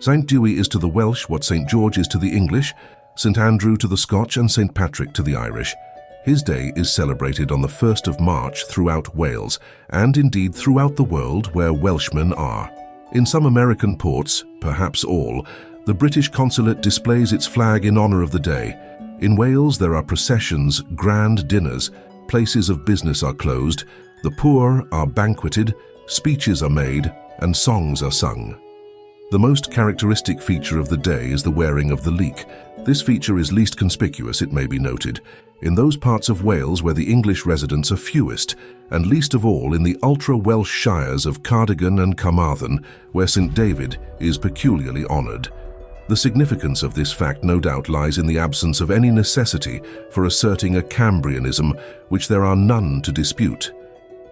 St. Dewi is to the Welsh what St. George is to the English, St. Andrew to the Scotch, and St. Patrick to the Irish. His day is celebrated on the 1st of March throughout Wales, and indeed throughout the world where Welshmen are. In some American ports, perhaps all, the British consulate displays its flag in honor of the day. In Wales there are processions, grand dinners, places of business are closed, the poor are banqueted, speeches are made, and songs are sung. The most characteristic feature of the day is the wearing of the leek. This feature is least conspicuous, it may be noted, in those parts of Wales where the English residents are fewest, and least of all in the ultra-Welsh shires of Cardigan and Carmarthen, where St. David is peculiarly honoured. The significance of this fact no doubt lies in the absence of any necessity for asserting a Cambrianism, which there are none to dispute.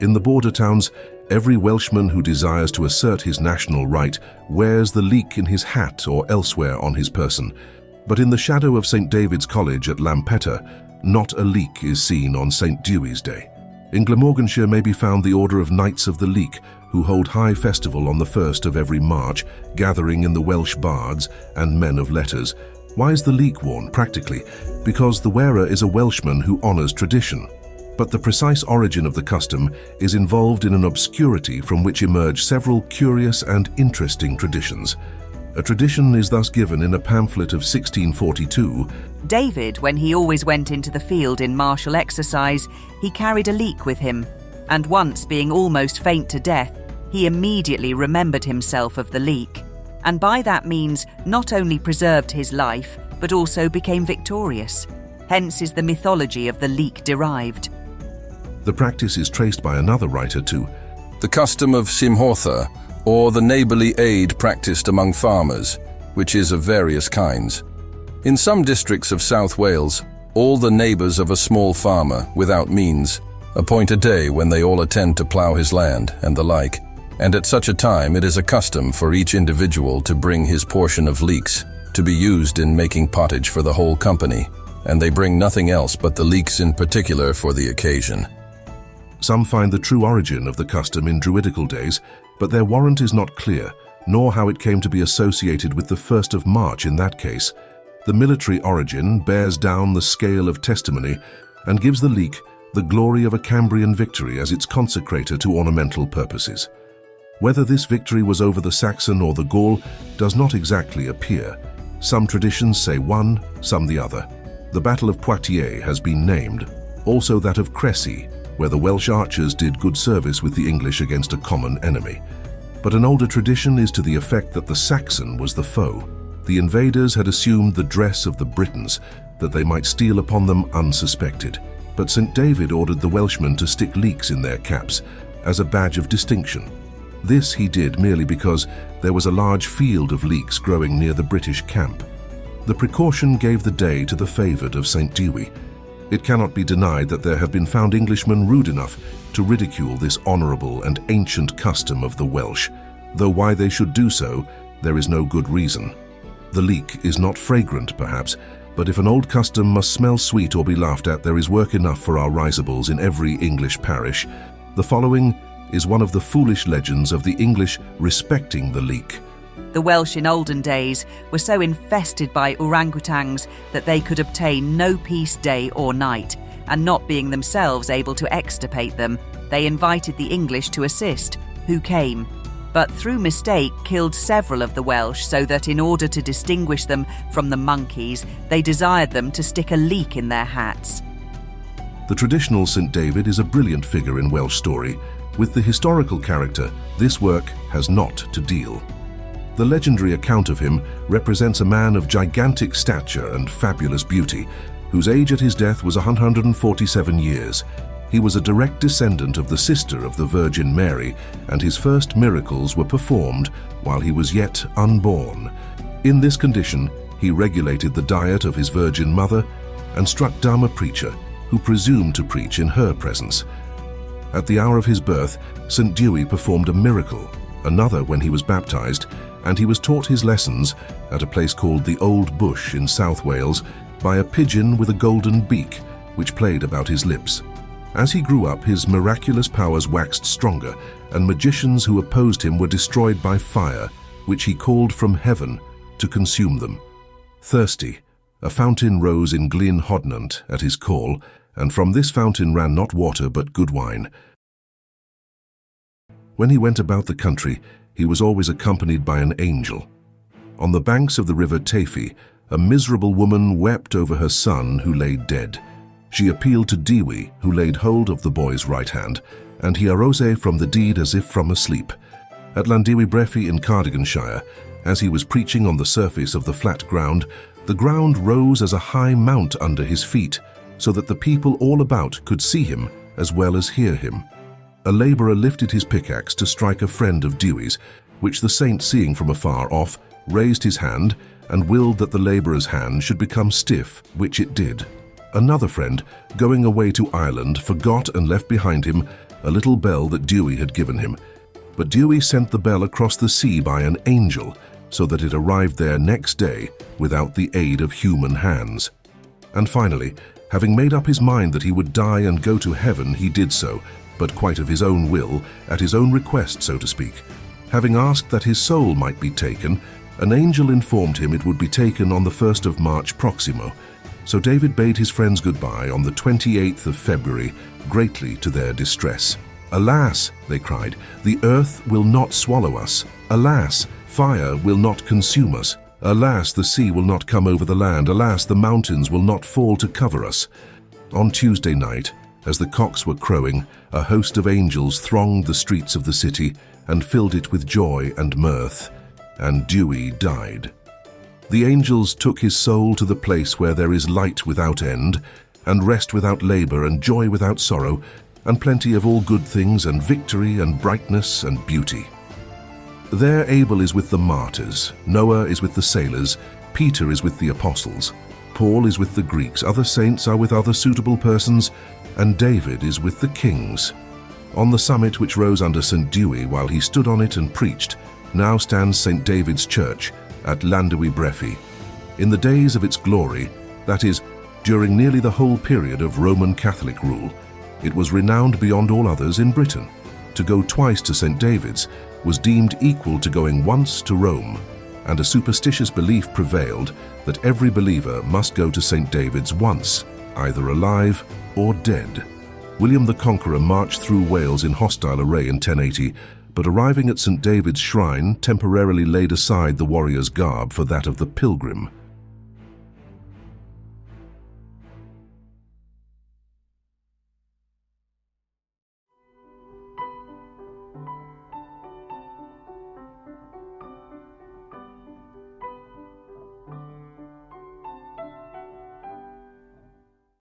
In the border towns, every Welshman who desires to assert his national right wears the leek in his hat or elsewhere on his person. But in the shadow of St. David's College at Lampeter, not a leek is seen on St. Dewi's Day. In Glamorganshire may be found the Order of Knights of the Leek, who hold high festival on the 1st of every March, gathering in the Welsh bards and men of letters. Why is the leek worn practically? Because the wearer is a Welshman who honours tradition. But the precise origin of the custom is involved in an obscurity from which emerge several curious and interesting traditions. A tradition is thus given in a pamphlet of 1642. David, when he always went into the field in martial exercise, he carried a leek with him, and once being almost faint to death, he immediately remembered himself of the leek, and by that means not only preserved his life, but also became victorious. Hence is the mythology of the leek derived. The practice is traced by another writer to the custom of Simhortha, or the neighbourly aid practised among farmers, which is of various kinds. In some districts of South Wales, all the neighbours of a small farmer, without means, appoint a day when they all attend to plough his land, and the like, and at such a time it is a custom for each individual to bring his portion of leeks, to be used in making pottage for the whole company, and they bring nothing else but the leeks in particular for the occasion. Some find the true origin of the custom in Druidical days, but their warrant is not clear, nor how it came to be associated with the 1st of March in that case. The military origin bears down the scale of testimony and gives the leek the glory of a Cambrian victory as its consecrator to ornamental purposes. Whether this victory was over the Saxon or the Gaul does not exactly appear. Some traditions say one, some the other. The Battle of Poitiers has been named, also that of Crecy, where the Welsh archers did good service with the English against a common enemy. But an older tradition is to the effect that the Saxon was the foe. The invaders had assumed the dress of the Britons, that they might steal upon them unsuspected. But St. David ordered the Welshmen to stick leeks in their caps as a badge of distinction. This he did merely because there was a large field of leeks growing near the British camp. The precaution gave the day to the favoured of St. Dewi. It cannot be denied that there have been found Englishmen rude enough to ridicule this honourable and ancient custom of the Welsh, though why they should do so, there is no good reason. The leek is not fragrant, perhaps, but if an old custom must smell sweet or be laughed at, there is work enough for our risibles in every English parish. The following is one of the foolish legends of the English respecting the leek. The Welsh in olden days were so infested by orangutans that they could obtain no peace day or night, and not being themselves able to extirpate them, they invited the English to assist, who came, but through mistake killed several of the Welsh, so that in order to distinguish them from the monkeys, they desired them to stick a leek in their hats. The traditional St. David is a brilliant figure in Welsh story. With the historical character, this work has not to deal. The legendary account of him represents a man of gigantic stature and fabulous beauty, whose age at his death was 147 years. He was a direct descendant of the sister of the Virgin Mary, and his first miracles were performed while he was yet unborn. In this condition, he regulated the diet of his virgin mother and struck down a preacher who presumed to preach in her presence. At the hour of his birth, St. Dewi performed a miracle, another when he was baptized, and he was taught his lessons at a place called the Old Bush in South Wales by a pigeon with a golden beak, which played about his lips. As he grew up, his miraculous powers waxed stronger, and magicians who opposed him were destroyed by fire, which he called from heaven to consume them. Thirsty, a fountain rose in Glyn Hodnant at his call, and from this fountain ran not water but good wine. When he went about the country, he was always accompanied by an angel. On the banks of the river Teifi, a miserable woman wept over her son who lay dead. She appealed to Dewi, who laid hold of the boy's right hand, and he arose from the deed as if from a sleep. At Llandewi Brefi in Cardiganshire, as he was preaching on the surface of the flat ground, the ground rose as a high mount under his feet, so that the people all about could see him as well as hear him. A labourer lifted his pickaxe to strike a friend of Dewi's, which the saint, seeing from afar off, raised his hand and willed that the labourer's hand should become stiff, which it did. Another friend, going away to Ireland, forgot and left behind him a little bell that Dewi had given him. But Dewi sent the bell across the sea by an angel, so that it arrived there next day without the aid of human hands. And finally, having made up his mind that he would die and go to heaven, he did so, but quite of his own will, at his own request, so to speak. Having asked that his soul might be taken, an angel informed him it would be taken on the 1st of March proximo. So David bade his friends goodbye on the 28th of February, greatly to their distress. "Alas," they cried, "the earth will not swallow us. Alas, fire will not consume us. Alas, the sea will not come over the land. Alas, the mountains will not fall to cover us." On Tuesday night, as the cocks were crowing, a host of angels thronged the streets of the city and filled it with joy and mirth, and Dewi died. The angels took his soul to the place where there is light without end, and rest without labour, and joy without sorrow, and plenty of all good things, and victory, and brightness, and beauty. There Abel is with the martyrs, Noah is with the sailors, Peter is with the apostles, Paul is with the Greeks, other saints are with other suitable persons, and David is with the kings. On the summit which rose under St. Dewi while he stood on it and preached, now stands St. David's Church at Llandewi Brefi. In the days of its glory, that is, during nearly the whole period of Roman Catholic rule, it was renowned beyond all others in Britain. To go twice to St. David's was deemed equal to going once to Rome, and a superstitious belief prevailed that every believer must go to St. David's once, either alive or dead. William the Conqueror marched through Wales in hostile array in 1080, but arriving at St. David's shrine temporarily laid aside the warrior's garb for that of the pilgrim.